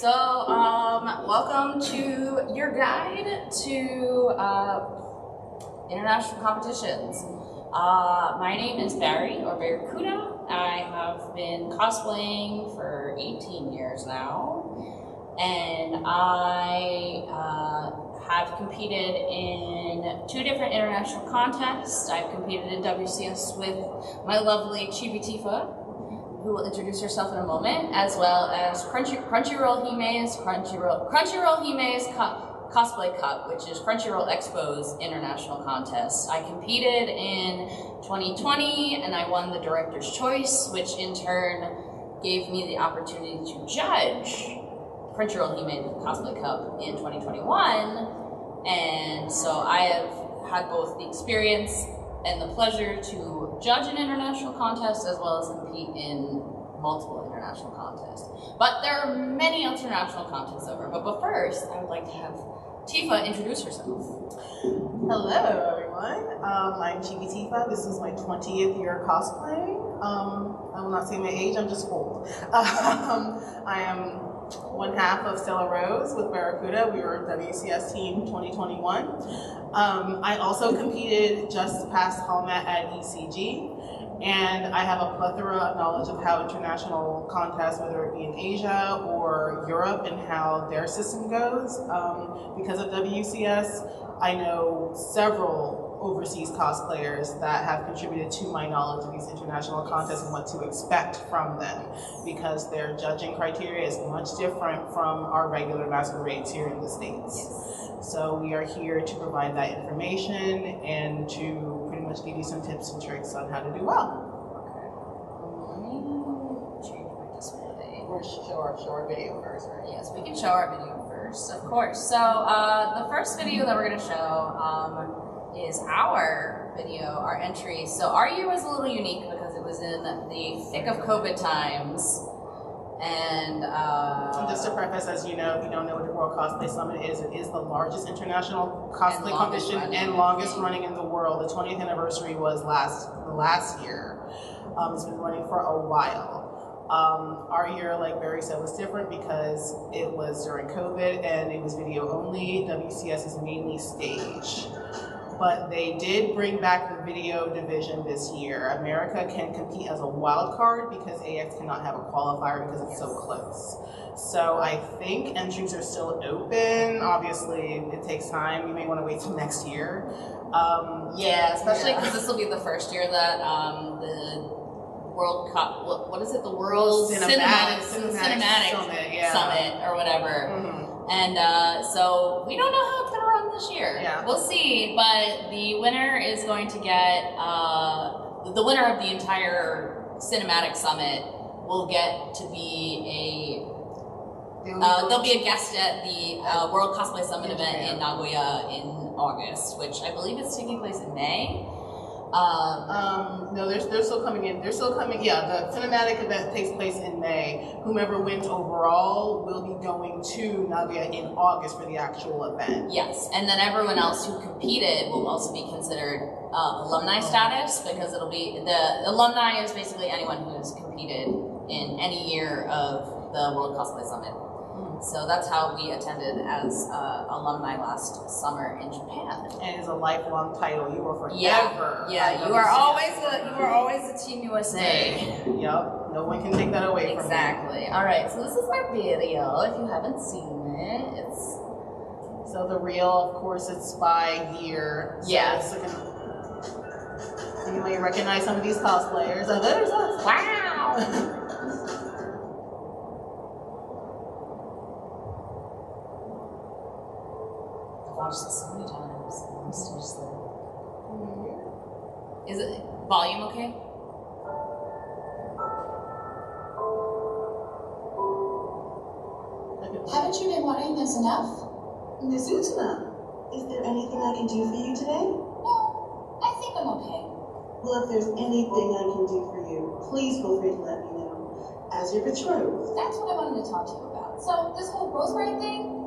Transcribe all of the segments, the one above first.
Welcome to your guide to international competitions. My name is Barry, or Barracuda. I have been cosplaying for 18 years now, and I have competed in 2 different international contests. I've competed in WCS with my lovely Chibi Tifa, who will introduce herself in a moment, as well as Crunchyroll Hime's Cosplay Cup, which is Crunchyroll Expo's international contest. I competed in 2020 and I won the Director's Choice, which in turn gave me the opportunity to judge Crunchyroll Hime Cosplay Cup in 2021. And so I have had both the experience and the pleasure to judge an international contest as well as compete in multiple international contests. But there are many international contests over. But first, I would like to have Tifa introduce herself. Hello, everyone. I'm Chibi Tifa. This is my 20th year cosplaying. I will not say my age. I'm just old. I am one half of Stella Rose with Barracuda. We were WCS team 2021. I also competed just past Hallmat at ECG, and I have a plethora of knowledge of how international contests, whether it be in Asia or Europe, and how their system goes. Because of WCS, I know several overseas cosplayers that have contributed to my knowledge of these international contests and what to expect from them, because their judging criteria is much different from our regular masquerades here in the States. So we are here to provide that information and to pretty much give you some tips and tricks on how to do well. Let me change my display. We'll show our video first, right? Yes, we can show our video first, of course. So the first video that we're going to show is our video, our entry. So our year was a little unique because it was in the thick of COVID times. And just to preface, as you know, if you don't know what the World Cosplay Summit is, it is the largest international cosplay competition and longest running in the world. The 20th anniversary was last year. It's been running for a while. Our year, like Barry said, was different because it was during COVID and it was video only. WCS is mainly stage. But they did bring back the video division this year. America can compete as a wild card because AX cannot have a qualifier because it's so close. So I think entries are still open. Obviously, it takes time. You may want to wait till next year. Yeah, especially because this will be the first year that the World Cup, what is it? The World Cinematic Summit or whatever. Mm-hmm. And so we don't know how it's going to run this year. Yeah. We'll see, but the winner is going to get, the winner of the entire Cinematic Summit will get to be they'll be a guest at the World Cosplay Summit event in Nagoya in August, which I believe is taking place in May. No, they're still coming in. They're still coming. Yeah, the cinematic event takes place in May. Whomever wins overall will be going to Nagoya in August for the actual event. Yes, and then everyone else who competed will also be considered alumni status, because it'll be the alumni is basically anyone who has competed in any year of the World Cosplay Summit. So that's how we attended as alumni last summer in Japan. And it's a lifelong title. You were forever. Yeah. You are always a Team USA. Yep. No one can take that away from you. Exactly. All right. So this is my video. If you haven't seen it, it's so the reel. Of course, it's by year. So yes. You may recognize some of these cosplayers. Oh, there's us. Wow. Watched this so many times. I'm seriously. Is it volume okay? Haven't you been wanting this enough? Nizutuna, is there anything I can do for you today? No, I think I'm okay. Well, if there's anything I can do for you, please feel free to let me know. As your betrothed. That's what I wanted to talk to you about. So, this whole rose bride thing,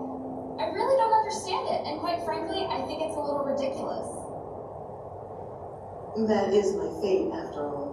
I really don't understand it, and quite frankly, I think it's a little ridiculous. That is my fate, after all.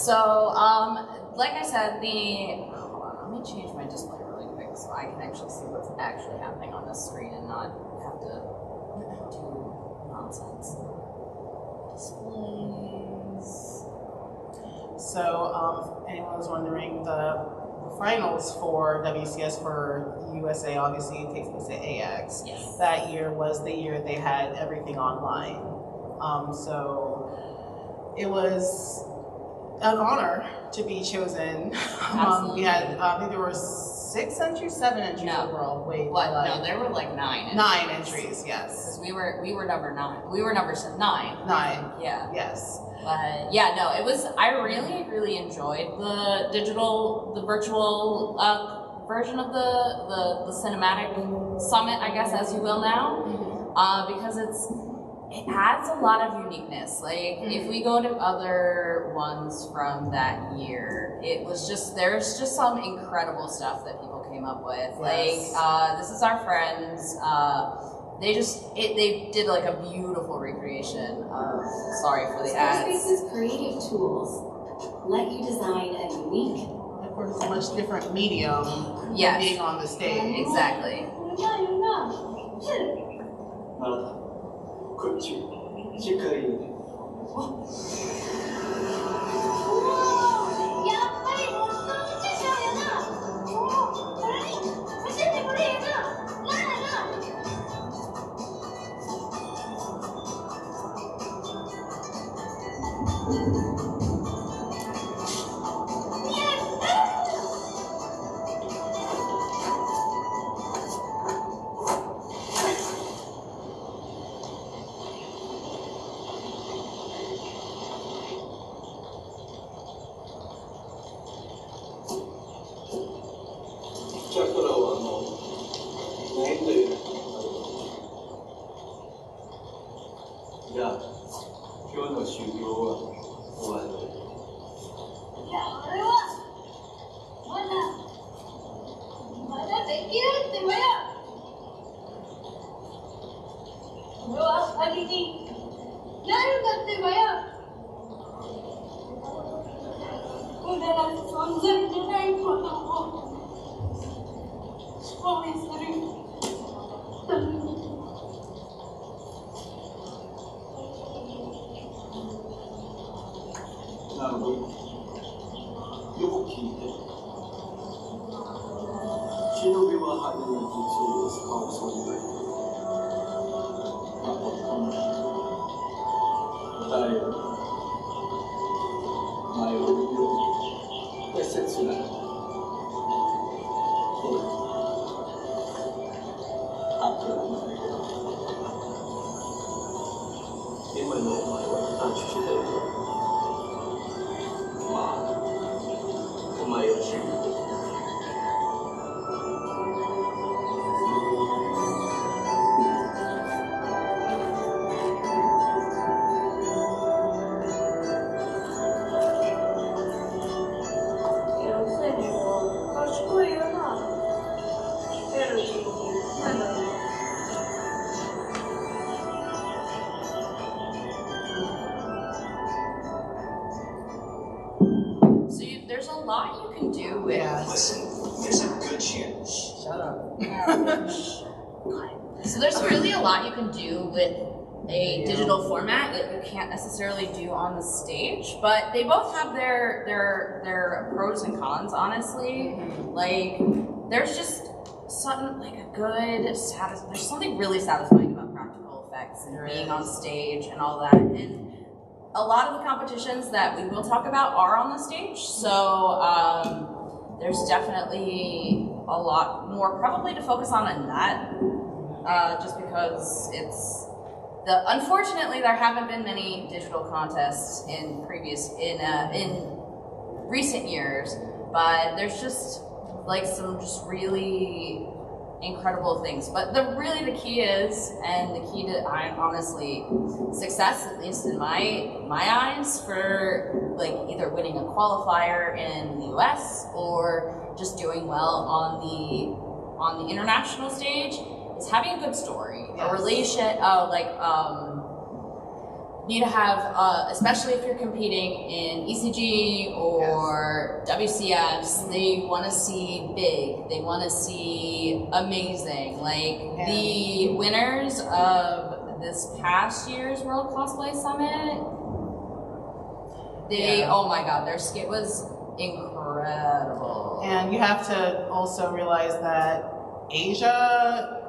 So, like I said, hold on, let me change my display really quick so I can actually see what's actually happening on this screen and not have to do nonsense. Displays. So, if anyone was wondering, the finals for WCS for USA obviously takes place at AX. Yes. That year was the year they had everything online. So it was an honor to be chosen. We had, I think there were 6 entries, 7 entries overall. Wait, what? No, there were like 9 entries. 9 entries, yes. Because we were number 9. We were number 9. 9. Yeah. Yes. But yeah, no, it was, I really enjoyed the virtual version of the cinematic summit, I guess, as you will now, because it adds a lot of uniqueness. Like, if we go to other ones from that year, there's just some incredible stuff that people came up with. Yes. Like, this is our friends, they did like a beautiful recreation of, sorry for the ads. Squarespace's creative tools let you design a unique, Of course, it's a much different medium than being on the stage. Exactly. あなた、こっち、次回よね。やっぱり本当の著者やな。それに教えてくれへんな。なあなあ。チャクラは何というのじゃあ、今日の修行は終わり。いや、俺はまだできるってばよ。俺は仮になるんだってばよ。無駄な存在じゃないことを証明するために。なるほど。よく聞いて。忍びは派手な術を使う存在。まことかな。誰より前を見るように大切な。これ。あとはない。今のお前は短縮してるよ。まあ、お前を知る。賢いよな。エルジーなんだろう。So there's a lot you can do with. Yeah. Listen, there's a good chance. Shut up. So there's really a lot you can do with a digital format that you can't necessarily do on the stage, but they both have their pros and cons, honestly. Like, there's just something like there's something really satisfying about practical effects and being on stage and all that. And a lot of the competitions that we will talk about are on the stage, so there's definitely a lot more probably to focus on in that, just because unfortunately there haven't been many digital contests in recent years, but there's just like some just really incredible things. But the key is, and the key to honestly success, at least in my eyes, for like either winning a qualifier in the US or just doing well on the international stage, is having a good story, a relation, need to have, especially if you're competing in ECG or WCS, they want to see big, they want to see amazing. Like the winners of this past year's World Cosplay Summit, oh my god, their skit was incredible. And you have to also realize that Asia,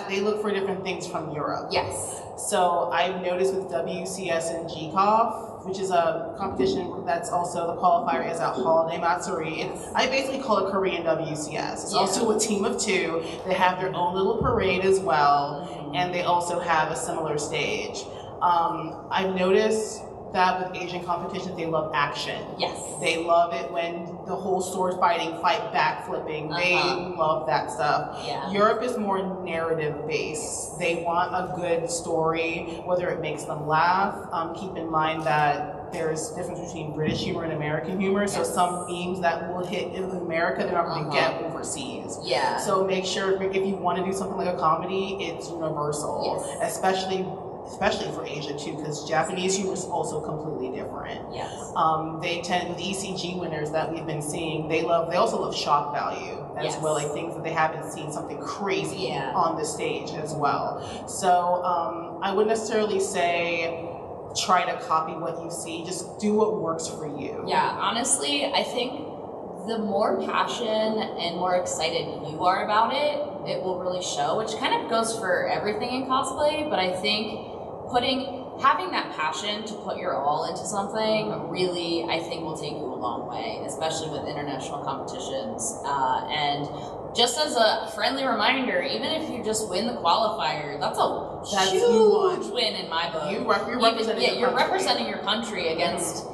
they look for different things from Europe. Yes. So I've noticed with WCS and GCOF, which is a competition that's also the qualifier is at Holiday Matsuri. I basically call it Korean WCS. It's also a team of two. They have their own little parade as well, and they also have a similar stage. I've noticed that with Asian competitions, they love action. Yes. They love it when the whole sword fighting, fight back flipping. They love that stuff. Yeah. Europe is more narrative based. They want a good story, whether it makes them laugh. Keep in mind that there's a difference between British humor and American humor. So some memes that will hit in America, they're not going to get overseas. Yeah. So make sure if you want to do something like a comedy, it's universal. Yes. Especially for Asia too, because Japanese humor is also completely different. Yes. They tend, with ECG winners that we've been seeing, they also love shock value as well, like things that they haven't seen something crazy on the stage as well. So I wouldn't necessarily say try to copy what you see, just do what works for you. Yeah, honestly, I think the more passion and more excited you are about it, it will really show, which kind of goes for everything in cosplay, but I think having that passion to put your all into something really, I think, will take you a long way, especially with international competitions. And just as a friendly reminder, even if you just win the qualifier, that's a huge win in my book. You're representing your country against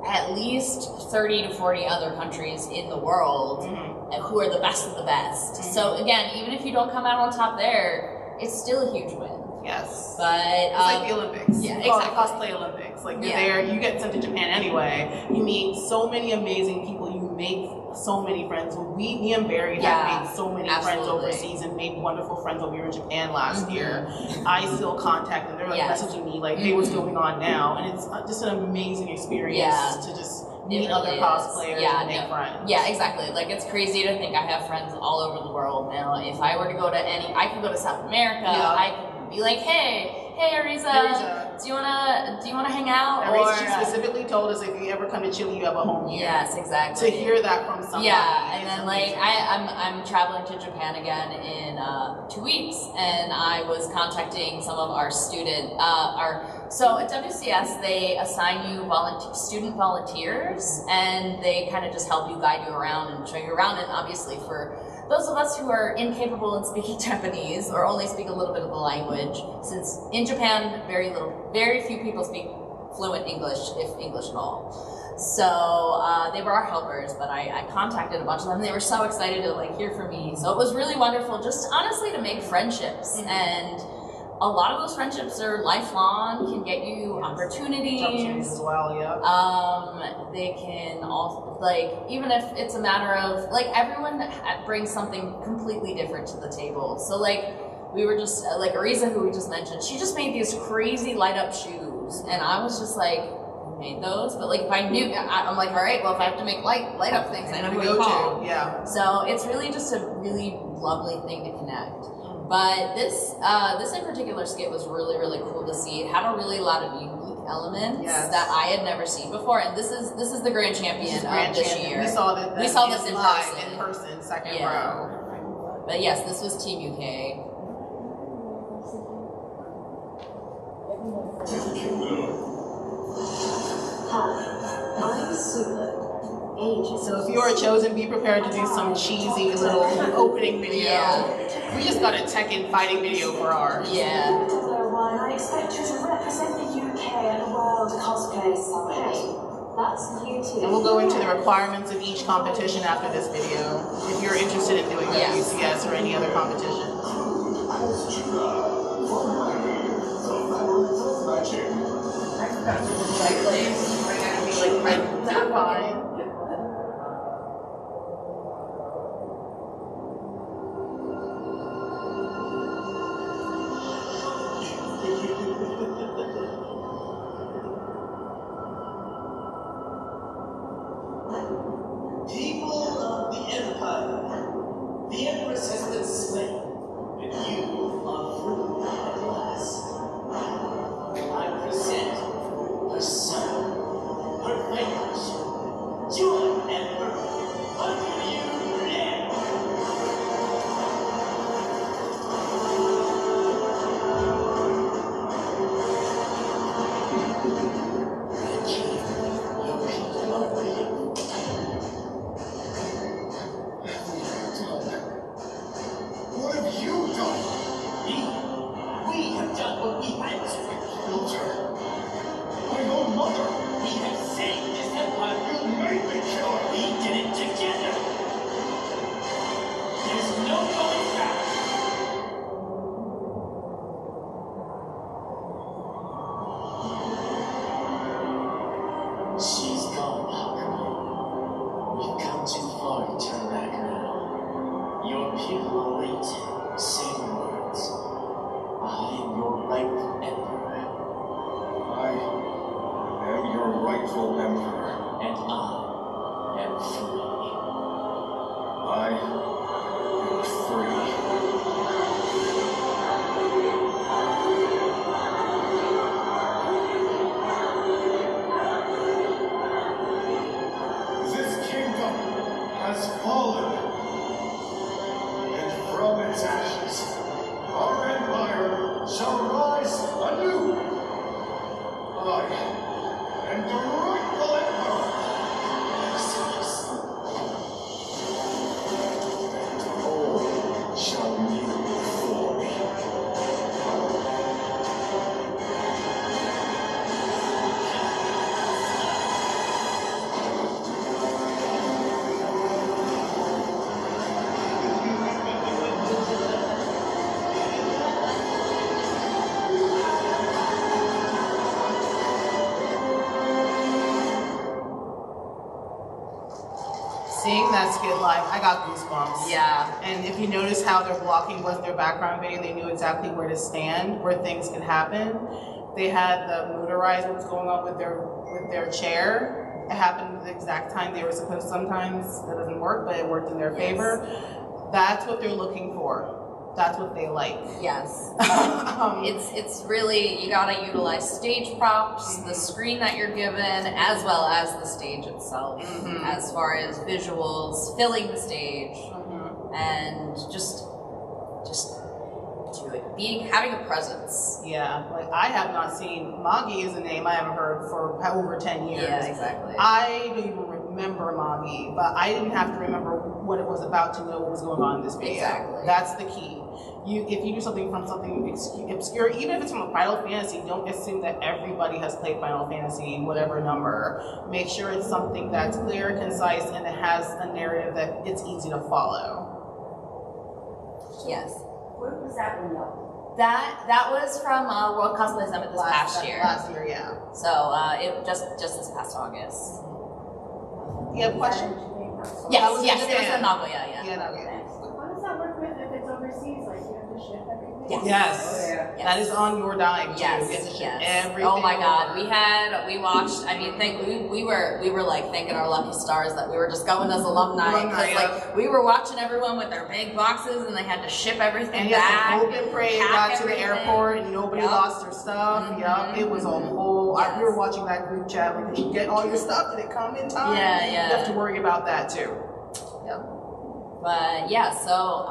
at least 30 to 40 other countries in the world who are the best of the best. So again, even if you don't come out on top there, it's still a huge win. Yes. But it's like the Olympics. Yeah, exactly. Cosplay Olympics. Like you're there, you get sent to Japan anyway. You meet so many amazing people. You make so many friends. Me and Barry have made so many friends overseas and made wonderful friends when we were in Japan last year. I still contact them. They're like messaging me like, hey, what's going on now? And it's just an amazing experience to just meet other cosplayers and make friends. Yeah, exactly. Like it's crazy to think I have friends all over the world now. If I were to go to I could go to South America. I could be like, hey Ariza, do you wanna hang out? She specifically told us if you ever come to Chile, you have a home here. Yes, exactly. To hear that from somebody. Yeah, and then like I'm traveling to Japan again in 2 weeks, and I was contacting some of our so at WCS they assign you student volunteers, and they kind of just help you, guide you around and show you around. And obviously for those of us who are incapable in speaking Japanese or only speak a little bit of the language, since in Japan very few people speak fluent English, if English at all. So they were our helpers, but I contacted a bunch of them. They were so excited to like hear from me. So it was really wonderful, just honestly to make friendships. And a lot of those friendships are lifelong, can get you opportunities as well, they can also, like, even if it's a matter of, like, everyone brings something completely different to the table. So, like, we were just, like, Ariza, who we just mentioned, she just made these crazy light-up shoes, and I was just like, I made those, but, like, if I knew, I'm like, all right, well, if I have to make light-up things, I know who to call. Yeah. So, it's really just a really lovely thing to connect. But this in particular skit was really, really cool to see. It had a lot of unique elements that I had never seen before, and this is the grand champion of this year. We saw this in person, second row. But yes, this was Team UK. Hi, I'm Sula. So if you are chosen, be prepared to do some cheesy little opening video. We just got a Tekken fighting video for ours. Yeah. I expect you to represent the UK at the World Cosplay Summit. That's you too. And we'll go into the requirements of each competition after this video, if you're interested in doing WCS or any other competition. They're fine. I am free. This kingdom has fallen, and from its ashes, our empire shall rise anew. I am the rightful emperor. All shall kneel before me. Seeing that skit live, I got goosebumps. Yeah. And if you notice how their blocking was their background video, they knew exactly where to stand, where things could happen. They had the motorized what's going on with their chair. It happened at the exact time they were supposed. Sometimes that doesn't work, but it worked in their favor. That's what they're looking for. That's what they like. Yes. It's really, you gotta utilize stage props, the screen that you're given, as well as the stage itself, as far as visuals, filling the stage, and just do it. Having a presence. Yeah, like I have not seen, Magi is a name I haven't heard for over 10 years. Yeah, exactly. I don't even remember Magi, but I didn't have to remember what it was about to know what was going on in this video. Exactly. That's the key. If you do something from something obscure, even if it's from a Final Fantasy, don't assume that everybody has played Final Fantasy, whatever number. Make sure it's something that's clear, concise, and it has a narrative that it's easy to follow. Yes. Where was that one though? That was from World Cosplay Summit this past year. Last year, yeah. So it just this past August. You have a question? Yes, it was in Nagoya, yeah. Yeah, Nagoya. How does that work with if it's overseas? Like you have to ship everything? Yes. That is on your dime too. Yes, You have to ship yes. everything. Oh my God, over. we watched. I mean, we were like thanking our lucky stars that we were just going as alumni because like we were watching everyone with their big boxes and they had to ship everything And back. yes, open parade got to the everything. airport and nobody lost their stuff. Yup, it was a whole. We were watching that group chat. Like, did you get all your stuff? Did it come in time? Yeah, yeah. You have to worry about that too. Yep. But yeah, so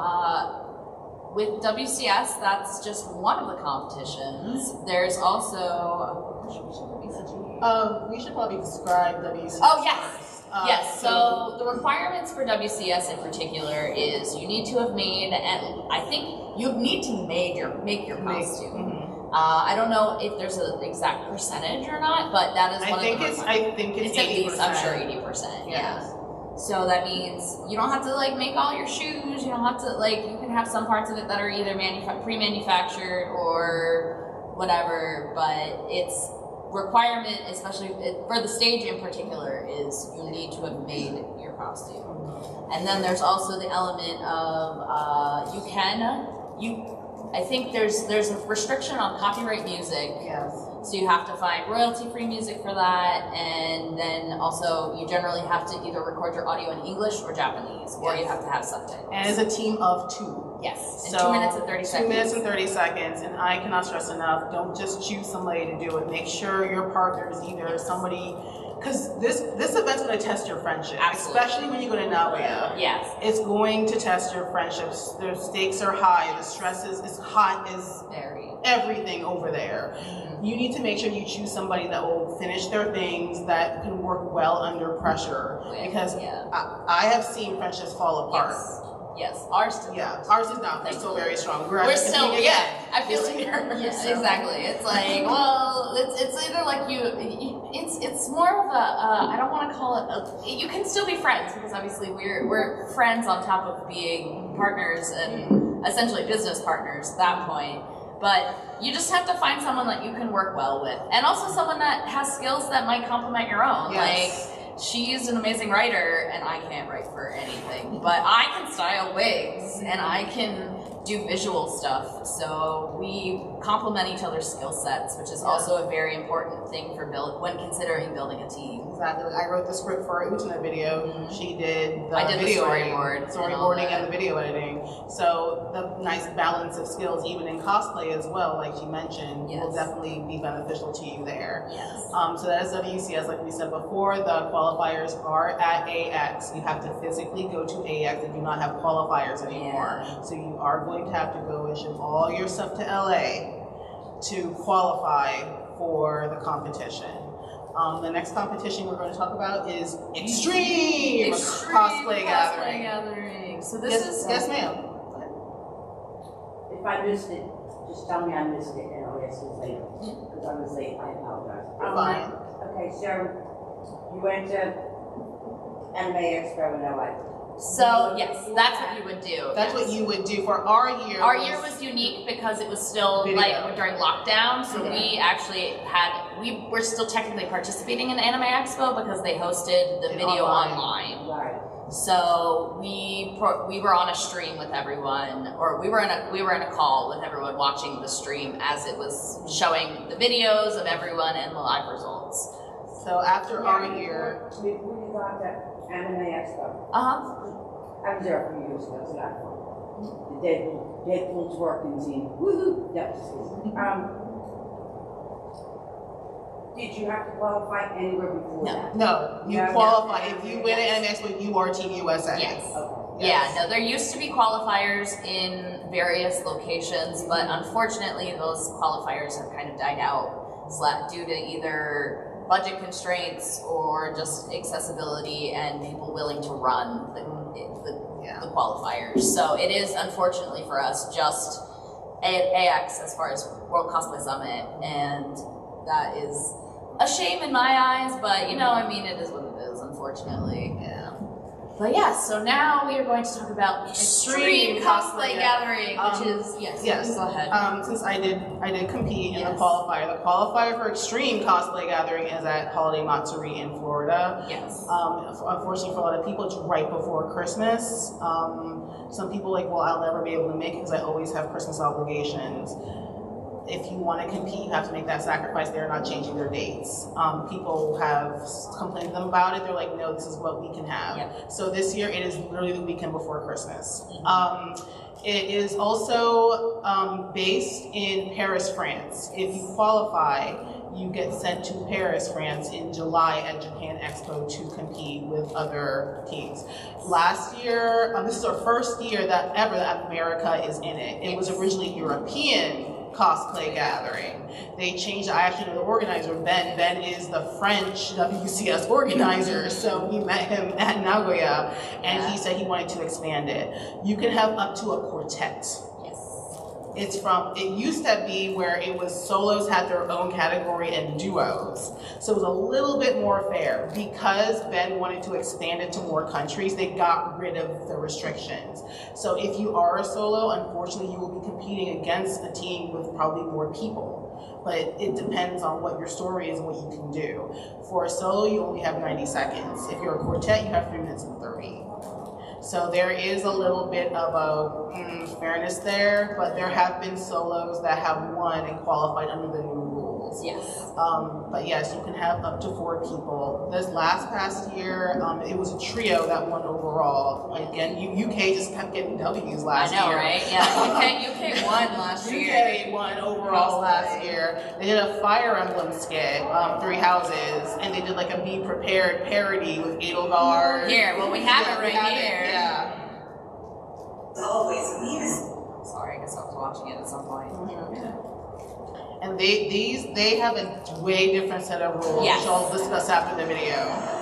with WCS, that's just one of the competitions. There's also. We should probably describe WCS. Oh yes. first. Yes, so the requirements for WCS in particular is you need to have made, and I think you need to make your costume. I don't know if there's an exact percentage or not, but that is one of the requirements. I think it's 80%. At least, I'm sure 80%, yeah. So that means you don't have to like make all your shoes, you don't have to like, you can have some parts of it that are either pre-manufactured or whatever, but it's requirement, especially for the stage in particular, is you need to have made your costume. And then there's also the element of I think there's a restriction on copyright music. Yes. So you have to find royalty-free music for that, and then also you generally have to either record your audio in English or Japanese, or you have to have subtitles. And it's a team of 2. Yes, in So 2 minutes and 30 seconds. 2 minutes and 30 seconds, and I cannot stress enough, don't just choose somebody to do it. Make sure your partner is either somebody, because this event's going to test your friendship, especially when you go to Nagoya. Yes. It's going to test your friendships. The stakes are high, the stress is hot as everything over there. You need to make sure you choose somebody that will finish their things, that can work well under pressure, because I have seen friendships fall apart. Yes, ours too. Yeah, ours is not. We're still very strong. We're still, I feel like, exactly. It's like, well, it's either like it's more of a, I don't want to call it, you can still be friends, because obviously we're friends on top of being partners and essentially business partners at that point. But you just have to find someone that you can work well with, and also someone that has skills that might complement your own. Yes. Like, she's an amazing writer, and I can't write for anything, but I can style wigs, and I can do visual stuff. So we complement each other's skill sets, which is also a very important thing for when considering building a team. Exactly. I wrote the script for our Utana video. She did the I did video the storyboarding and the video editing. So the nice balance of skills, even in cosplay as well, like she mentioned, will definitely be beneficial to you there. Yes. So that is WCS, like we said before. The qualifiers are at AX. You have to physically go to AX. They do not have qualifiers anymore. So you are going to have to go and ship all your stuff to LA to qualify for the competition. The next competition we're going to talk about is Extreme Cosplay Gathering. So this is... Yes, ma'am. If I missed it, just tell me I missed it and I'll ask you later. Because I was late, I apologize. Fine. Okay, so you went to Anime Expo in LA. So yes, that's what you would do. That's what you would do for our year. Our year was unique because it was still like during lockdown, so we actually we were still technically participating in Anime Expo because they hosted the video online. Right. So we were on a stream with everyone, or we were in a call with everyone watching the stream as it was showing the videos of everyone and the live results. So after our year, We got to Anime Expo. I was there a few years ago, so that's fun. The Deadpool's working team. Woohoo! That was cool. Did you have to qualify anywhere before that? No, you qualify. If you win an Anime Expo, you are Team USA. Yes. Okay. Yeah, no, there used to be qualifiers in various locations, but unfortunately those qualifiers have kind of died out due to either budget constraints or just accessibility and people willing to run the qualifiers. So it is, unfortunately for us, just AX as far as World Cosplay Summit, and that is a shame in my eyes, but you know, I mean, it is what it is, unfortunately. Yeah. But yeah, so now we are going to talk about Extreme Cosplay Gathering, which is, yes, go ahead. Since I did compete in the qualifier for Extreme Cosplay Gathering is at Holiday Matsuri in Florida. Yes. Unfortunately for a lot of people, it's right before Christmas. Some people like, well, I'll never be able to make it because I always have Christmas obligations. If you want to compete, you have to make that sacrifice. They're not changing their dates. People have complained to them about it. They're like, no, this is what we can have. Yep. So this year, it is literally the weekend before Christmas. It is also based in Paris, France. If you qualify, you get sent to Paris, France in July at Japan Expo to compete with other teams. Last year, this is our first year that America is in it. It was originally European Cosplay Gathering. They changed, I actually know the organizer, Ben. Ben is the French WCS organizer, so we met him at Nagoya, and he said he wanted to expand it. You can have up to a quartet. It used to be where it was solos had their own category and duos. So it was a little bit more fair. Because Ben wanted to expand it to more countries, they got rid of the restrictions. So if you are a solo, unfortunately you will be competing against a team with probably more people. But it depends on what your story is and what you can do. For a solo, you only have 90 seconds. If you're a quartet, you have 3 minutes and 30. So there is a little bit of a fairness there, but there have been solos that have won and qualified under the new rules. Yes. But yes, you can have up to 4 people. This past year, it was a trio that won overall. Again, UK just kept getting W's last year. I know, right? Yeah, UK won last year. UK won overall last year. They did a Fire Emblem skit, 3 houses, and they did like a Be Prepared parody with Edelgard. Here, well, we have it right here. Yeah. Always amused. Sorry, I guess I was watching it at some point. And they have a way different set of rules, which I'll discuss after the video.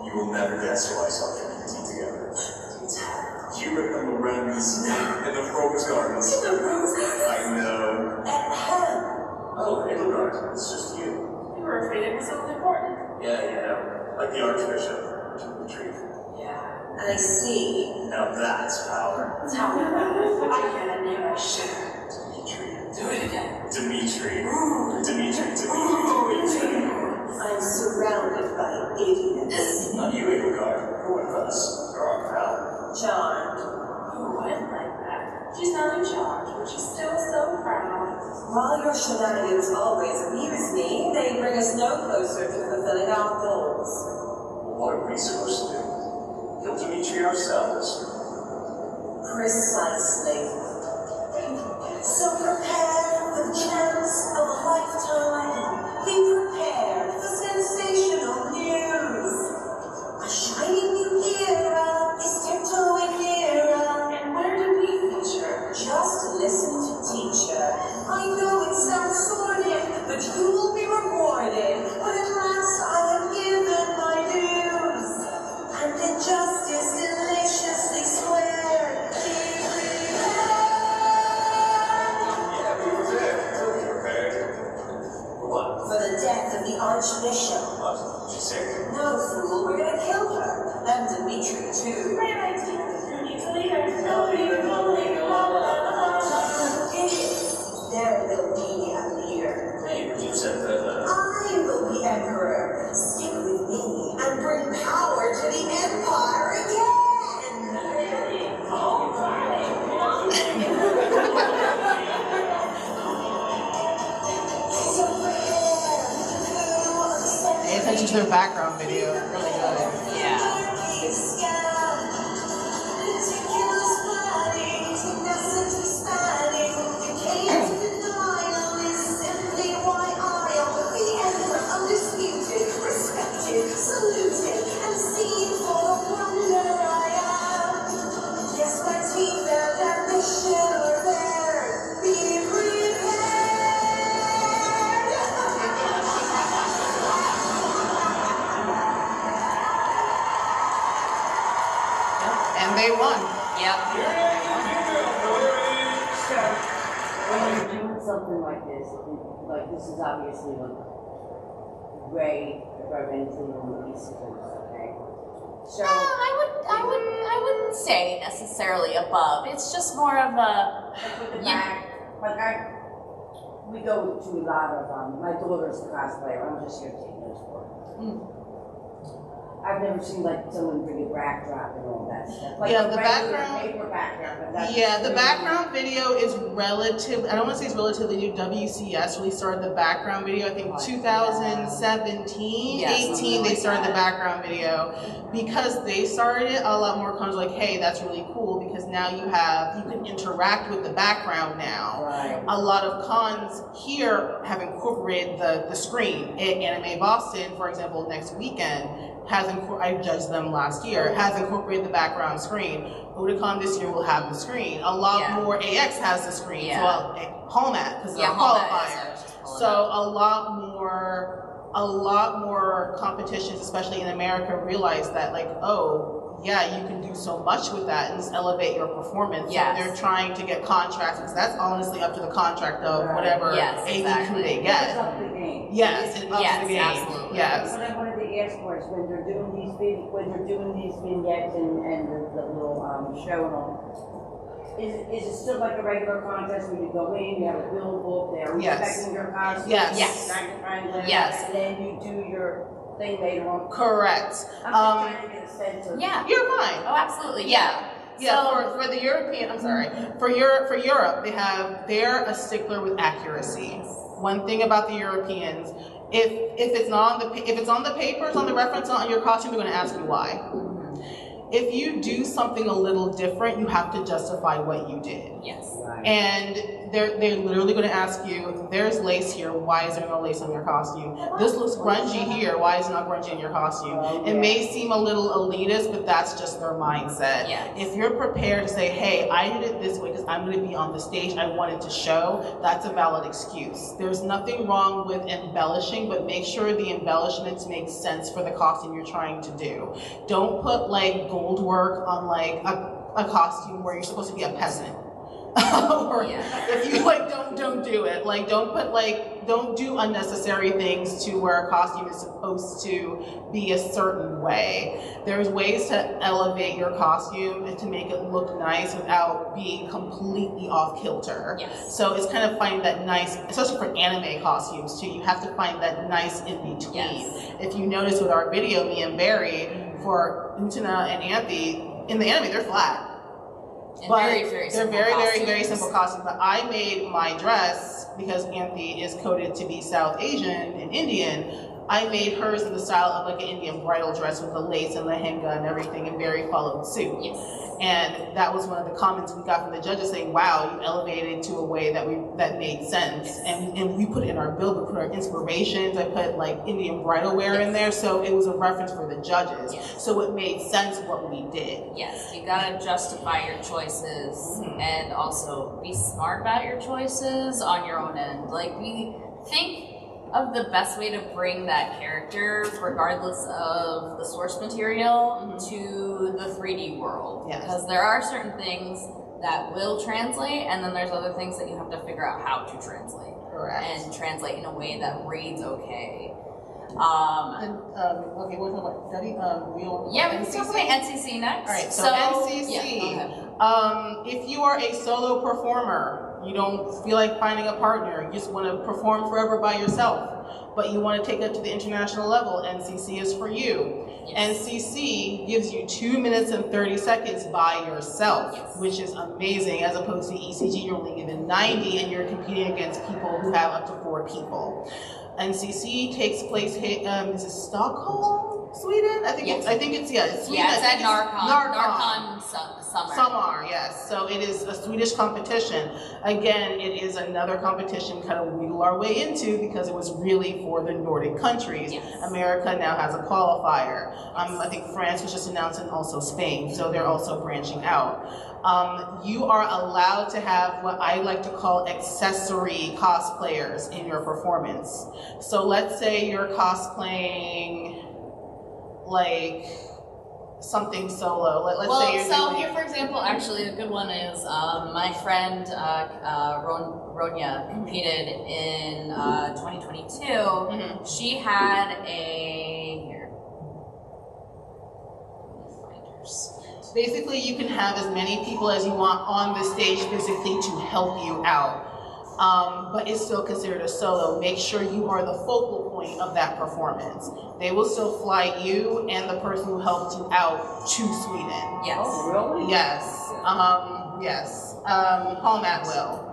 You will never guess who I saw drinking tea together. You and the Rens in the Rose Gardens. I know. Oh, Edelgard, it's just you. We were afraid it was something important. Yeah, like the Archbishop. Dimitri. Yeah, and I see. Now that's power. Tell me, I get a new shirt. Dimitri. Do it again. Dimitri. Dimitri. I'm surrounded by idiots. Not you, Adelgard. Who with us? You're our pal. Charmed. Oh, I like that. She's not in charge, but she's still so proud. While your shenanigans always amuse me, they bring us no closer to fulfilling our goals. Well, what are we supposed to do? Kill Dimitri ourselves? Precisely. So prepare for the chance of a lifetime. Be prepared for sensational news. A shining new era is tiptoeing nearer. And where do we feature? Just listen to teacher. I know it sounds sordid, but you will be rewarded. But at last I have given my dues. And injustice deliciously squared. Be prepared. Yeah, we were there. Totally prepared. For what? For the death of the Archbishop. What? She's sick. No, fool, we're gonna kill her. And Dimitri, too. Great idea. Who needs a leader? No leader, no leader, la la la la. Idiots. There will be a leader. Hey, but you said that, I will be emperor. Stick with me and bring power to the empire again. So Pay attention to their background video. It's really good. Yeah. Saluted and seen for the wonder I am. Yes, my team and ambition are there. Be prepared. And they won. Yep. So, when you're doing something like this is obviously like gray environmentally on the East Coast, okay? So, I wouldn't say necessarily above. It's just more of a. We go to a lot of, my daughter's a cosplayer, I'm just here to take notes for her. I've never seen like someone bring a backdrop and all that stuff. Like Yeah, a the regular background- paper backdrop, but that's Yeah, the really- background video is relative. I don't want to say it's relatively new. WCS really started the background video. I think 2017, Yeah, 18, something they like started the that. background video. Because they started it, a lot more cons were like, hey, that's really cool because now you can interact with the background now. Right. A lot of cons here have incorporated the screen. Anime Boston, for example, next weekend I judged them last year, has incorporated the background screen. Otakon this year will have the screen. A lot more AX has the screen. Yeah. So Home-At, because they're a Home-At is, qualifier. So a lot more competitions, especially in America, realize that like, oh, yeah, you can do so much with that and just elevate your performance. Yes. So they're trying to get contracts because that's honestly up to the contract of Right. whatever Yes, AV exactly. crew they It's get. up the game. Yes, it ups Yes, the game. absolutely. Yes. What I wanted to ask for is when they're doing these vignettes and the little show and all, is it still like a regular contest where you go in, you have a build book, they're Yes. respecting your costume, Yes. Yes. magnifying glass, Yes. and then you do your thing later on? Correct. I'm just trying to get a sense of. Yeah. You're fine. Oh, absolutely. Yeah. Yeah, So, for the European, I'm sorry, for Europe, they're a stickler with accuracy. One thing about the Europeans, if it's on the papers, on the reference on your costume, they're going to ask you why. If you do something a little different, you have to justify what you did. yes. And they're literally going to ask you, there's lace here, why is there no lace on your costume? This looks grungy here, why is it not grungy in your costume? It may seem a little elitist, but that's just their mindset. Yes. If you're prepared to say, hey, I did it this way because I'm going to be on the stage, I wanted to show, that's a valid excuse. There's nothing wrong with embellishing, but make sure the embellishments make sense for the costume you're trying to do. Don't put like gold work on like a costume where you're supposed to be a peasant. or Yeah. if you like, don't do it. Like, don't do unnecessary things to where a costume is supposed to be a certain way. There's ways to elevate your costume and to make it look nice without being completely off kilter. Yes. So it's kind of finding that nice, especially for anime costumes too, you have to find that nice in between. Yes. If you notice with our video, me and Barry, for Utena and Anthe, in the anime, they're flat. And But very, very they're simple very, very, costumes. very simple costumes. But I made my dress, because Anthe is coded to be South Asian and Indian, I made hers in the style of like an Indian bridal dress with the lace and lehenga and everything, and Barry followed suit. Yes. And that was one of the comments we got from the judges saying, wow, you elevated to a way that made sense. Yes. And we put it in our build, we put our inspirations, I put like Indian bridal wear in there, so it was a reference for the judges. Yes. So it made sense what we did. Yes, you gotta justify your choices and also be smart about your choices on your own end. Like, we think of the best way to bring that character, regardless of the source material, to the 3D world. Yes. Because there are certain things that will translate, and then there's other things that you have to figure out how to translate. Correct. And translate in a way that reads okay. Okay, we're talking about real. Yeah, we can talk about NCC next. All right, so NCC. Yeah, go ahead. If you are a solo performer, you don't feel like finding a partner, you just want to perform forever by yourself, but you want to take it to the international level, NCC is for you. Yes. NCC gives you 2 minutes and 30 seconds by yourself, Yes. which is amazing, as opposed to ECG, you're only given 90 and you're competing against people who have up to 4 people. NCC takes place, is it Stockholm, Sweden? I think it's Sweden. Yeah, it's at Narcon Summer. Summer, yes. So it is a Swedish competition. Again, it is another competition kind of wiggle our way into, because it was really for the Nordic countries. Yes. America now has a qualifier. I think France was just announced, and also Spain. So they're also branching out. You are allowed to have what I like to call accessory cosplayers in your performance. So let's say you're cosplaying like something solo. Let's say you're doing... here, for example, actually a good one is my friend Ronya competed in 2022. She had Basically, you can have as many people as you want on the stage physically to help you out. But it's still considered a solo. Make sure you are the focal point of that performance. They will still fly you and the person who helped you out to Sweden. Yes. Oh, really? Yes. Yes. Paul Matt will.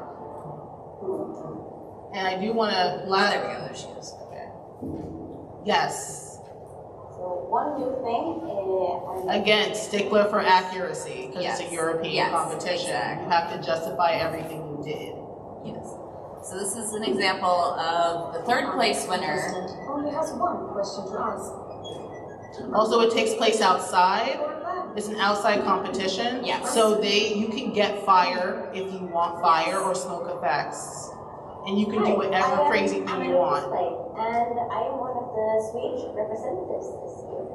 And I do want to... there we go, there she is. Okay. Yes. So one new thing, Again, stickler for accuracy, because it's a European competition. Exactly. You have to justify everything you did. Yes. So this is an example of the third place winner. only has one question to ask. Also, it takes place outside. It's an outside competition. Yes. So you can get fire if you want fire or smoke effects. And you can do whatever crazy thing you want. And I am one of the Swedish representatives this year.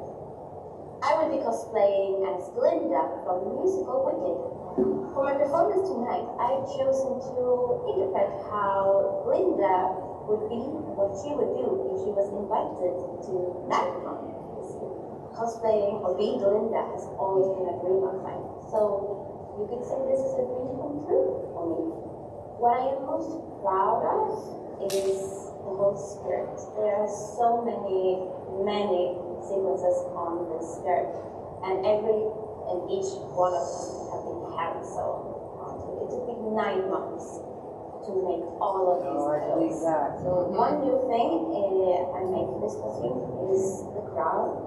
I will be cosplaying as Glinda from the musical Wicked. For my performance tonight, I've chosen to interpret how Glinda would be, what she would do if she was invited to Lancaster this year. Cosplaying or being Glinda has always been a dream of mine. So you could say this is a dream come true for me. What I am most proud of is the whole skirt. There are so many sequences on the skirt, and each one of them have been hand sewn onto it. It took me 9 months to make all of these clothes. So one new thing I made for this costume is the crown.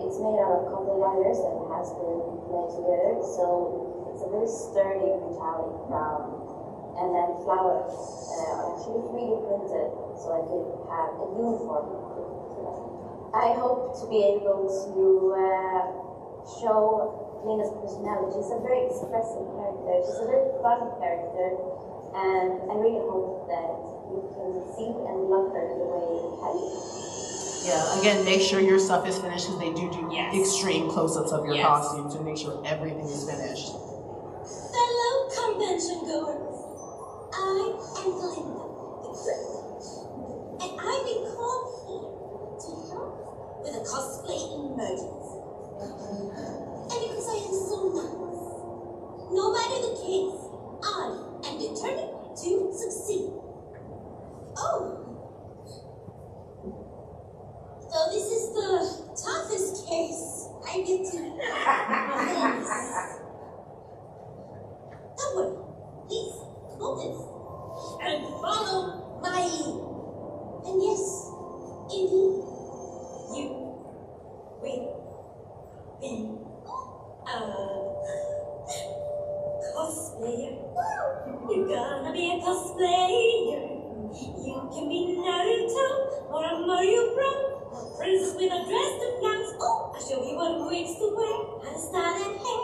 It's made out of copper wires that has been made together, so it's a very sturdy metallic crown. And then flowers are actually 3D printed, so I could have a uniform. I hope to be able to show Nina's personality. She's a very expressive character. She's a very fun character, and I really hope that you can see and love her the way I do. Yeah, again, make sure your stuff is finished, because they do extreme close-ups of your costumes to make sure everything is finished. Fellow convention goers. I am Glinda, the critic, and I've been called here to help with a cosplay emergency. And because I am so nice, no matter the case, I am determined to succeed. Oh. So this is the toughest case I get to face. Don't worry, please focus and follow my lead. And yes, indeed, you will be a cosplayer. You're gonna be a cosplayer. You can be Naruto or a Mario Bros. Princess with a dress and blouse. Oh, I'll show you what wigs to wear, how to style and hair.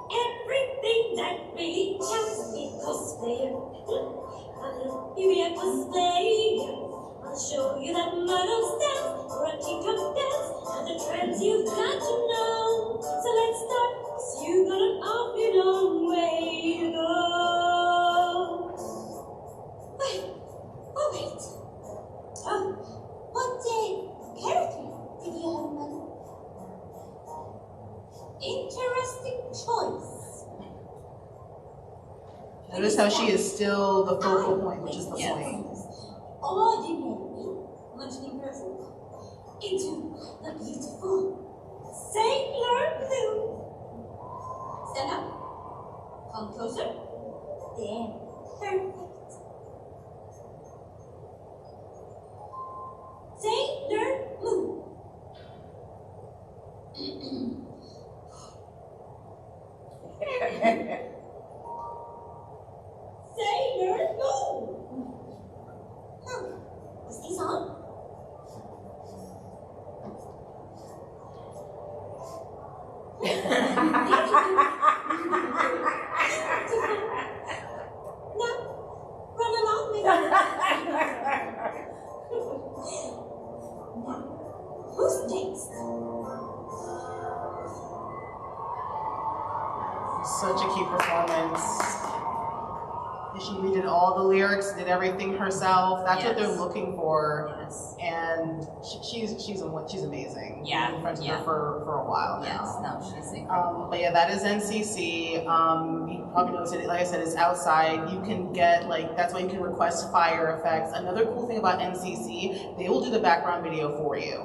Everything that really counts. Be a cosplayer. You be a cosplayer. I'll show you that model stance or a TikTok dance and the trends you've got to know. So let's start, 'cause you got an awfully long way to go. Wait, oh wait. What character did you have, Mother? Interesting choice. Notice how she is still the focal point, which is the point. Ordinary munchkin person into the beautiful Sailor Blue. Stand up. Come closer. There. Perfect. Sailor Blue. Sailor Blue. Is this on? Now, run along with me. Now, who's next? Such a cute performance. She redid all the lyrics, did everything herself. That's what they're looking for. Yes. And she's amazing. Yeah. I've been friends with her for a while now. Yes, no, she's incredible. But yeah, that is NCC. You probably noticed it. Like I said, it's outside. You can get that's why you can request fire effects. Another cool thing about NCC, they will do the background video for you.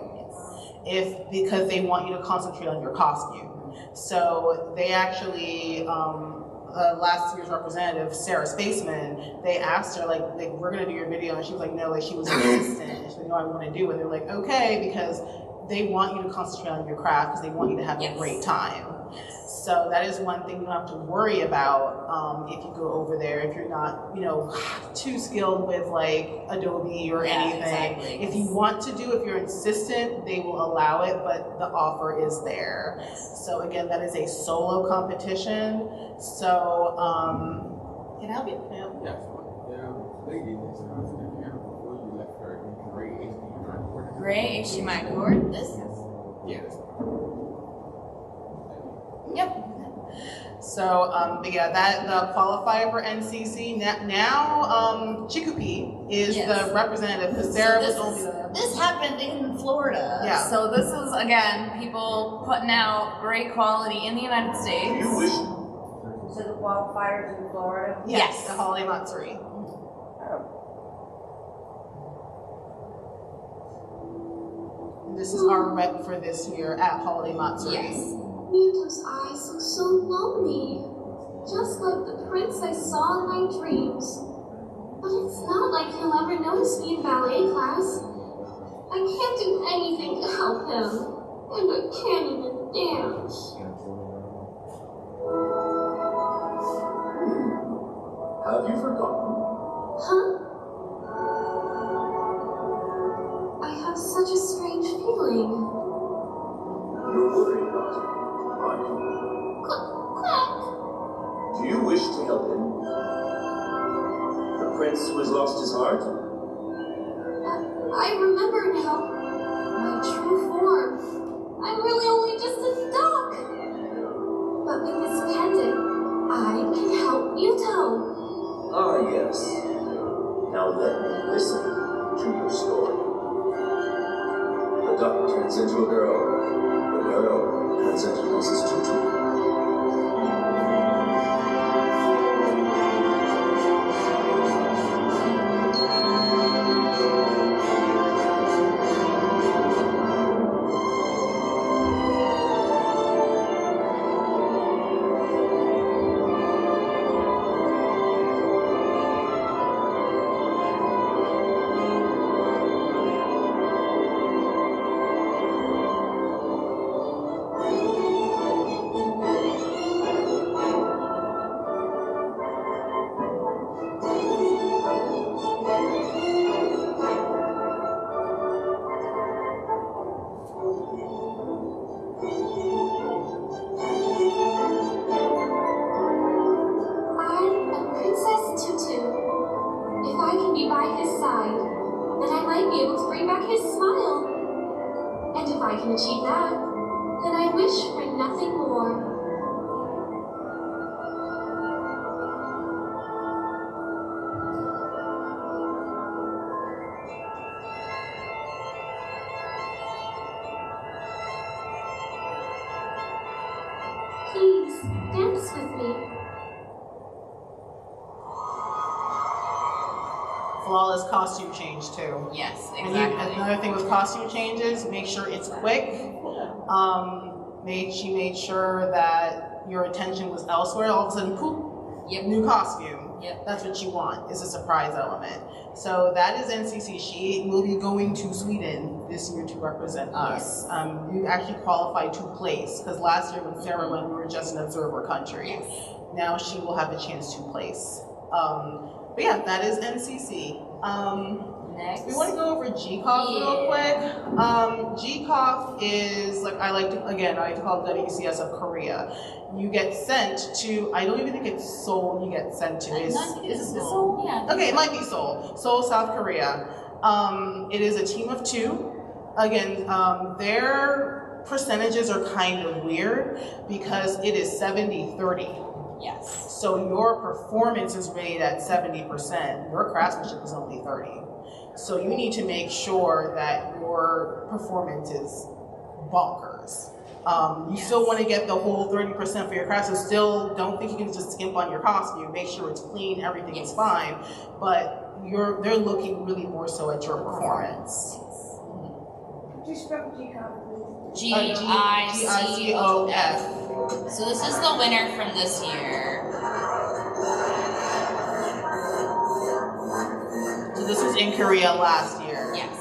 Because they want you to concentrate on your costume. So they actually. Last year's representative, Sarah Spaceman, they asked her, like, we're gonna do your video, and she was like, no, she was insistent. She's like, no, I want to do it. They're like, okay, because they want you to concentrate on your craft, because they want you to have a great time. So that is one thing you don't have to worry about if you go over there, if you're not, too skilled with like Adobe or anything. Exactly. If you want to if you're insistent, they will allow it, but the offer is there. So again, that is a solo competition. So, can I help you? Yeah. Lady next to us in the camera before you left her in gray HDMI cord. Gray HDMI cord? This? Yes. Yep. So, but yeah, the qualifier for NCC now, Chikupi is the representative because Sarah was only the. This happened in Florida. Yeah. So this is again people putting out great quality in the United States. So the qualifiers in Florida? Yes, the Holiday Matsuri. This is our rep for this year at Holiday Matsuri. Yes. Mito's eyes look so lonely, just like the prince I saw in my dreams. But it's not like he'll ever notice me in ballet class. I can't do anything to help him, and I can't even dance. Have you forgotten? Huh? I have such a strange feeling. You're worried about him, aren't you? Quack! Do you wish to help him? The prince who has lost his heart? I remember now. My true form. I'm really only just a duck. But with this pendant, I can help Muto. Yes. Now let me listen to your story. The duck turns into a girl. The girl turns into Mrs. Tutu. Achieve that, then I wish for nothing more. Please, dance with me. Flawless costume change too. Yes, And exactly. another thing with costume changes, make sure it's quick. She made sure that your attention was elsewhere. All of a sudden, poof, new costume. Yep. That's what you want, is a surprise element. So that is NCC. She will be going to Sweden this year to represent us. You actually qualified to place, because last year when Sarah went, we were just an observer country. Yes. Now she will have a chance to place. But yeah, that is NCC. Next. We want to go over GCOF real quick. GCOF is, like, I like to call it WCS of Korea. You get sent to, I don't even think it's Seoul you get sent to. Is it Seoul? Yeah. Okay, it might be Seoul. Seoul, South Korea. It is a team of 2. Again, their percentages are kind of weird because it is 70-30. Yes. So your performance is rated at 70%. Your craftsmanship is only 30. So you need to make sure that your performance is bonkers. You still want to get the whole 30% for your craft, so still don't think you can just skimp on your costume. Make sure it's clean, everything is fine, but they're looking really more so at your performance. Could you spell GCOF, please? GICOF. So this is the winner from this year. So this was in Korea last year. Yes.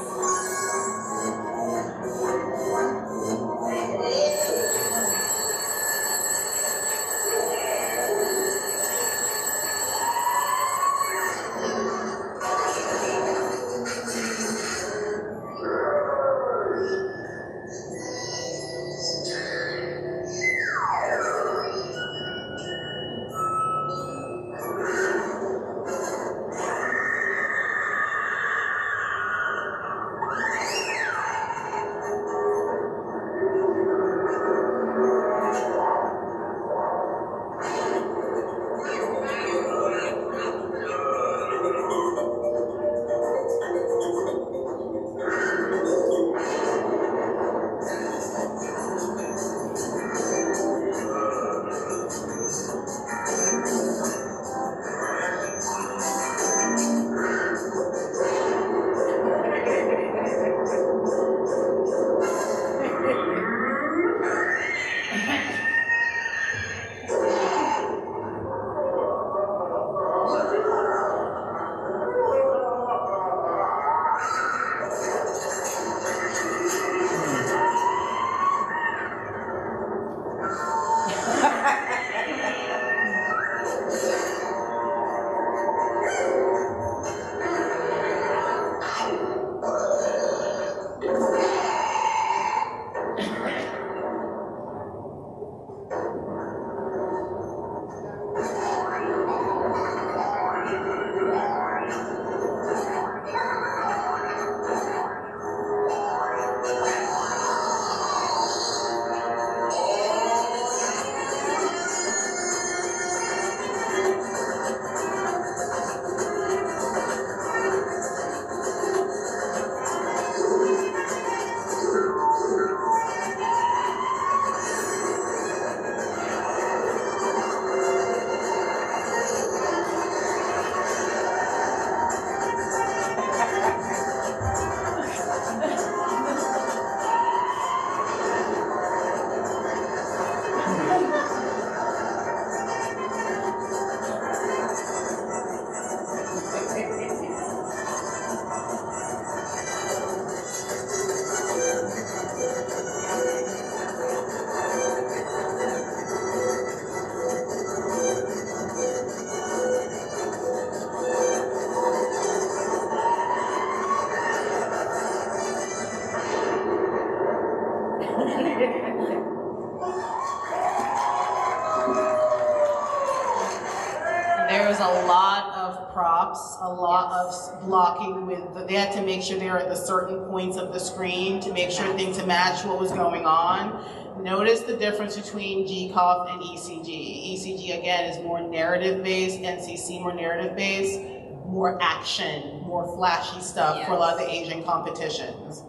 of props, a lot of blocking with, they had to make sure they were at the certain points of the screen to make sure things to match what was going on. Notice the difference between GCOF and ECG. ECG, again, is more narrative-based, NCC more narrative-based, more action, more flashy stuff for a lot of the Asian competitions.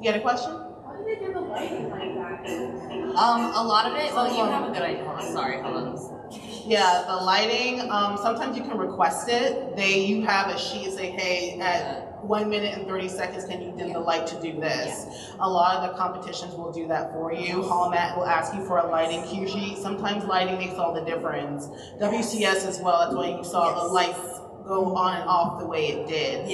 You had a question? How do they do the lighting like that? A lot of it, well, you have a good idea. Oh, sorry, hold on. Yeah, the lighting, sometimes you can request it. You have a sheet say, hey, at 1 minute and 30 seconds, can you dim the light to do this? A lot of the competitions will do that for you. Hallmat will ask you for a lighting cue sheet. Sometimes lighting makes all the difference. WCS as well, that's why you saw the lights go on and off the way it did.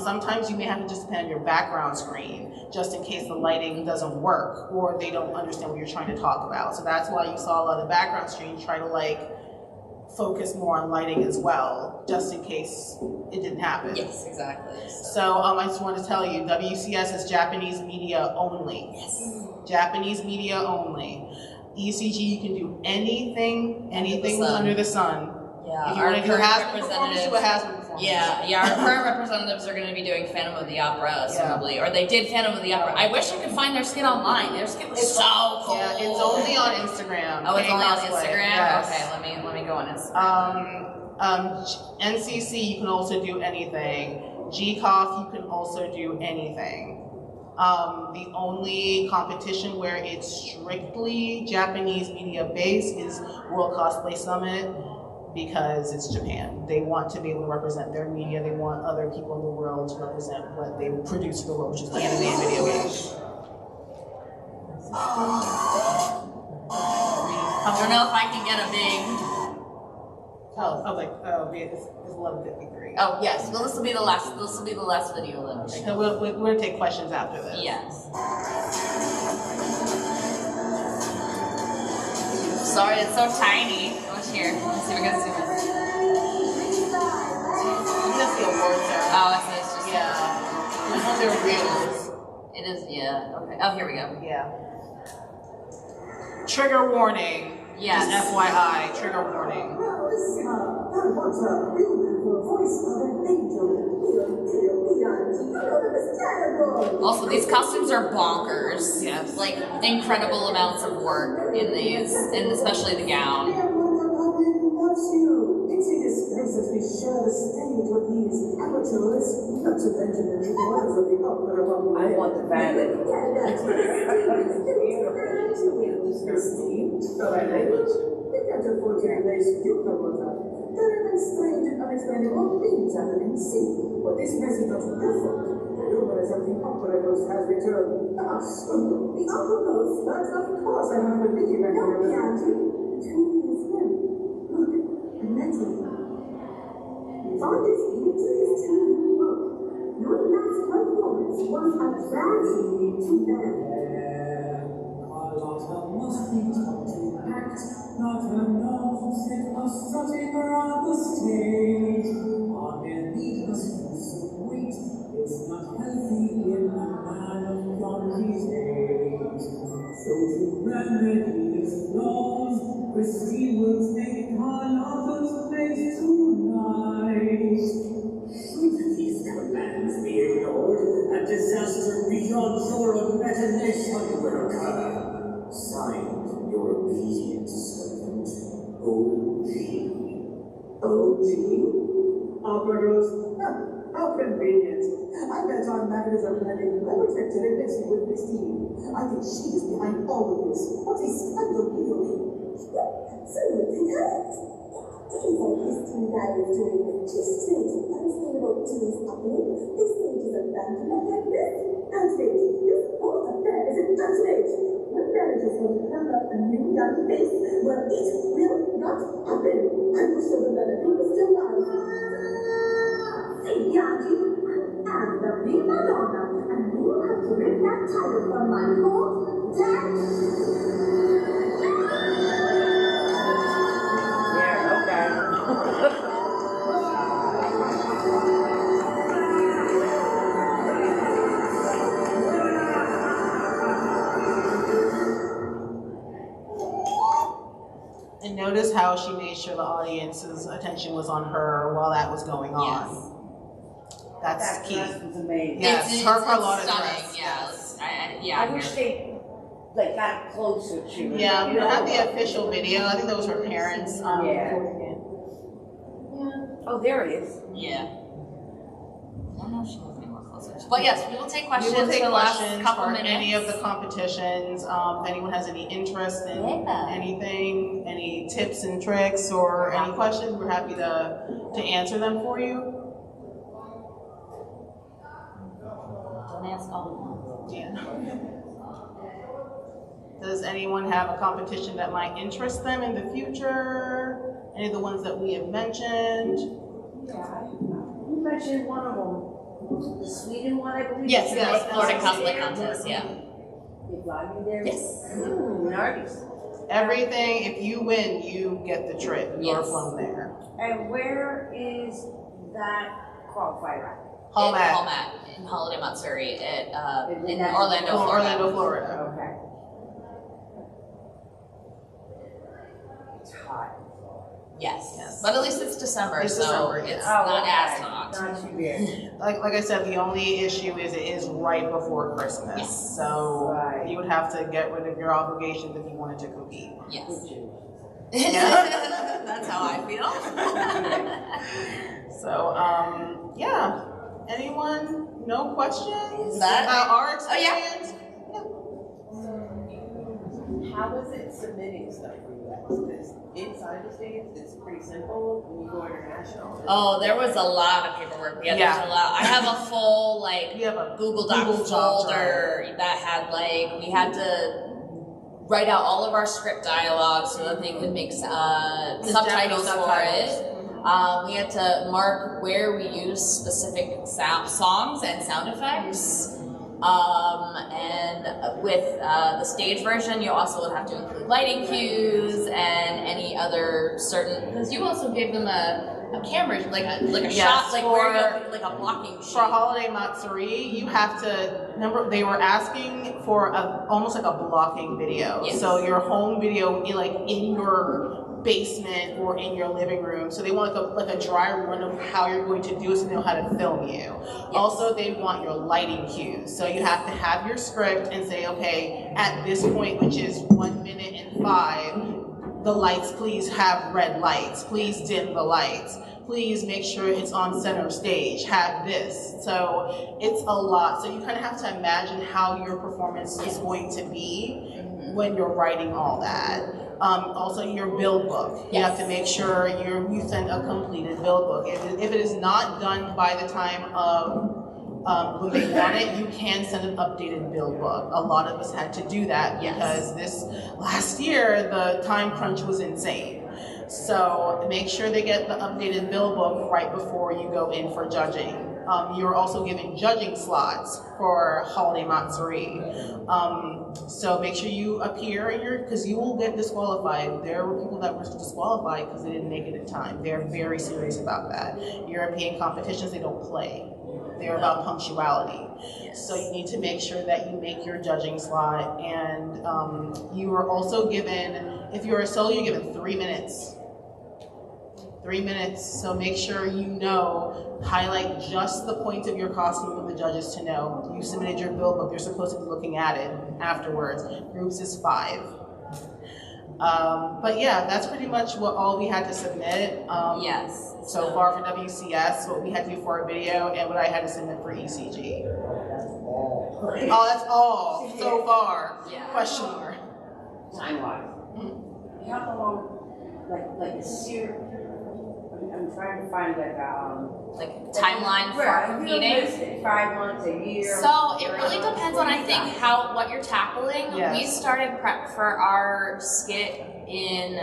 Sometimes you may have to just depend on your background screen, just in case the lighting doesn't work or they don't understand what you're trying to talk about. So that's why you saw a lot of the background screens try to like focus more on lighting as well, just in case it didn't happen. Yes, exactly. So I just want to tell you, WCS is Japanese media only. Yes. Japanese media only. ECG, you can do anything under the sun. Yeah, if you want to do a Hasbro performance, do a Hasbro performance. Yeah, our current representatives are going to be doing Phantom of the Opera, assumably, or they did Phantom of the Opera. I wish I could find their skit online. Their skit was so cool. Yeah, it's only on Instagram. Oh, it's only on Instagram? Yes. Okay, let me go on Instagram. NCC, you can also do anything. GCOF, you can also do anything. The only competition where it's strictly Japanese media based is World Cosplay Summit, because it's Japan. They want to be able to represent their media. They want other people in the world to represent what they produce for the world, which is anime and video games. I don't know if I can get a big... It's 11:53. Oh, yes. Well, this will be the last video then. So we're going to take questions after this. Yes. Sorry, it's so tiny. What's here? Let's see if we can zoom in. That's the awards there. Oh, it's just... Yeah. Which ones are reels? It is, yeah. Okay. Oh, here we go. Yeah. Trigger warning. Yes. Just FYI, trigger warning. Also, these costumes are bonkers. Yes. Like, incredible amounts of work in these, and especially the gown. It's a disgrace that we share the stage with these amateurs, not to mention the rewards of the opera. I want the violet. They can't afford to erase you from what happened. There have been strange and unexplainable things happening. See, but this message is different. The rumors of the opera ghost has returned. The opera ghost? That's of course I have to believe in. No, Chianti. Between you is him. Look, I met him. We found this beautiful true book. Your last performance was a tragedy to them. Carlotta must be taught to act, not her nose sit strutting around the stage. On their feet must lose some weight. It's not healthy in a man of Yonkie's age. So to remedy these flaws, Christine will take Carlotta's place tonight. Should these commands be ignored, a disaster beyond your imagination will occur. Signed, your obedient servant, O.G. O.G.? Opera ghost? How convenient. I bet our matters are blending well protected and mixing with Christine. I think she is behind all of this. What a scandal, really. Absolutely correct. Things like Christine Guy is doing just strange, unexplainable things happening. This stage is abandonment like this. Outrage. This whole affair is an outrage. When managers want to come up a new young face, well, it will not happen. I will show them that the people still alive. Seiyaji, I am the prima donna, and you have to rip that title from my cold, dead. Yeah, okay. And notice how she made sure the audience's attention was on her while that was going on. That's key. That was amazing. Yes, it's her a lot of stunning. dress. Yeah, I wish they like got closer to her. Yeah, we you don't know? have the official video. I think that was her parents recording it. Oh, there it is. Yeah. I don't know if she has any more closer. But yes, we will take questions. We will take for the last questions couple for minutes. any of the competitions. If anyone has any interest in anything, any tips and tricks, or any questions, we're happy to answer them for you. Don't ask all of them. Yeah. Does anyone have a competition that might interest them in the future? Any of the ones that we have mentioned? Yeah, you mentioned one of them. The Sweden one, I believe. Yes, the Florida Cosplay Contest, yeah. You got me there? Yes. Nice. Everything, if you win, you get the trip. You're from there. And where is that qualifier at? Hallmat in Holiday Matsuri in that's Orlando, Florida. Orlando, Florida. Okay. It's hot. Yes. But at least it's December, It's so December, it's yeah. not as hot. Not too bad. Like I said, the only issue is it is right before Christmas. Yes. So you would have to get rid of your obligations if you wanted to compete. Yes. Yeah. That's how I feel. So, yeah. Anyone? No questions That- about our Oh, yeah. experience? How is it submitting stuff for you guys? Because inside the States, it's pretty simple. When you go international, Oh, there was a lot of paperwork. We had to fill out. I have a full Google Doc folder that had we had to write out all of our script dialogue so that they could make subtitles for it. We had to mark where we use specific songs and sound effects. And with the stage version, you also would have to include lighting cues and any other certain, because you also gave them a camera, like a shot, where you like a blocking sheet. For Holiday Matsuri, you have to remember they were asking for almost like a blocking video. Yes. So your home video, in your basement or in your living room. So they want like a dry run of how you're going to do it, so they know how to film you. Yes. Also, they want your lighting cues. So you have to have your script and say, okay, at this point, which is 1 minute and 5, the lights, please have red lights. Please dim the lights. Please make sure it's on center stage. Have this. So it's a lot. So you kind of have to imagine how your performance is going to be when you're writing all that. Also, your build book. You have to make sure you send a completed build book. If it is not done by the time of when they want it, you can send an updated build book. A lot of us had to do that because this last year the time crunch was insane. So make sure they get the updated build book right before you go in for judging. You're also given judging slots for Holiday Matsuri. So make sure you appear because you will get disqualified. There were people that were disqualified because they didn't make it in time. They're very serious about that. European competitions, they don't play. They're about punctuality. Yes. So you need to make sure that you make your judging slot, and you are also given, if you're a solo, you're given 3 minutes. 3 minutes, so make sure highlight just the points of your costume for the judges to know. You submitted your build book, they're supposed to be looking at it afterwards. Groups is 5. But yeah, that's pretty much all we had to submit. Yes. So far for WCS, what we had to do for our video, and what I had to submit for ECG. Oh, that's all so far. Yeah. Question mark. Time-wise. How long, like a series? I'm trying to find timeline for competing. 5 months, a year. So it really depends on what you're tackling. Yes. We started prep for our skit in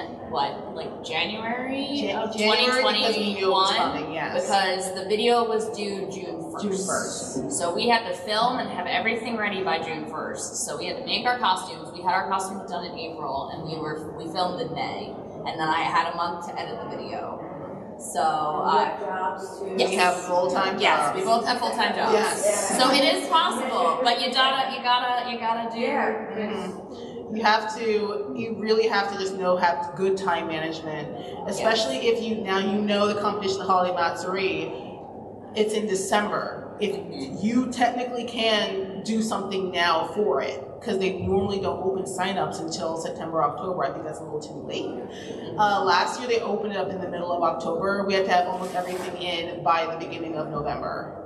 January of 2021 because the video was due June 1st. So we had to film and have everything ready by June 1st. So we had to make our costumes. We had our costumes done in April, and we filmed in May. And then I had a month to edit the video. So we have full-time jobs. Yes, we both have full-time jobs. Yes. So it is possible, but you gotta do. you really have to just have good time management, especially if you know the competition, the Holiday Matsuri, it's in December. If you technically can do something now for it, because they normally don't open signups until September, October. I think that's a little too late. Last year they opened it up in the middle of October. We had to have almost everything in by the beginning of November.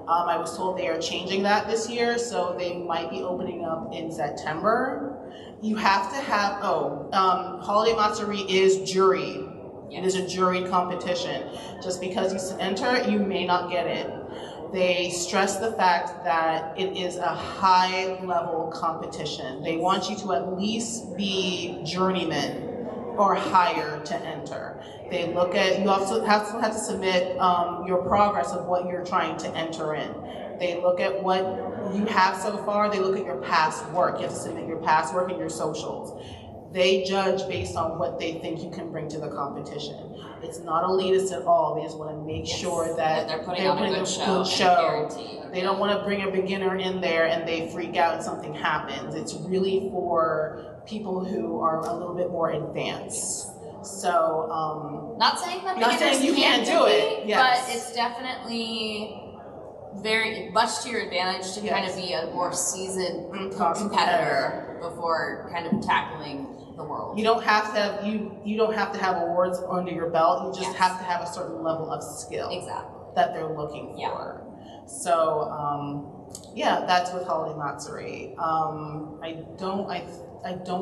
I was told they are changing that this year, so they might be opening up in September. You have to have, Holiday Matsuri is juried. It is a juried competition. Just because you enter, you may not get it. They stress the fact that it is a high-level competition. They want you to at least be journeyman or higher to enter. They look at, you also have to submit your progress of what you're trying to enter in. They look at what you have so far. They look at your past work. You have to submit your past work and your socials. They judge based on what they think you can bring to the competition. It's not elitist at all. They just want to make sure that they're putting on a good show. They don't want to bring a beginner in there and they freak out and something happens. It's really for people who are a little bit more advanced. So, not saying that you can't do it, but it's definitely very much to your advantage to kind of be a more seasoned competitor before kind of tackling the world. You don't have to have you don't have to have awards under your belt. You just have to have a certain level of skill that they're looking for. So that's with Holiday Matsuri. I don't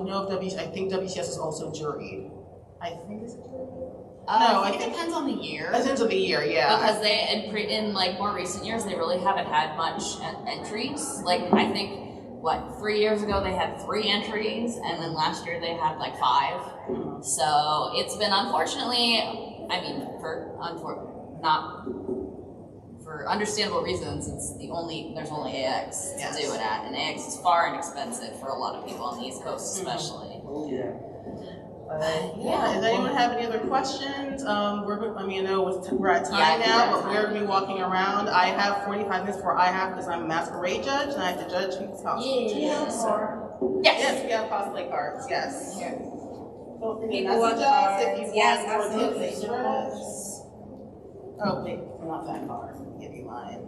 know if I think WCS is also juried. I think it's juried. I think it depends on the year. It depends on the year, yeah. Because in like more recent years, they really haven't had much entries. Like I think 3 years ago they had 3 entries, and then last year they had like 5. So it's been unfortunately, I mean, for understandable reasons, there's only AX to do it at, and AX is far inexpensive for a lot of people on the East Coast, especially. Does anyone have any other questions? I know we're at time now, but we're going to be walking around. I have 45 minutes because I'm a masquerade judge, and I have to judge people's costumes. Yes, we have cosplay cards, yes. Feel free to message us if you want more tips. Oh, wait, not that card. I'll give you mine.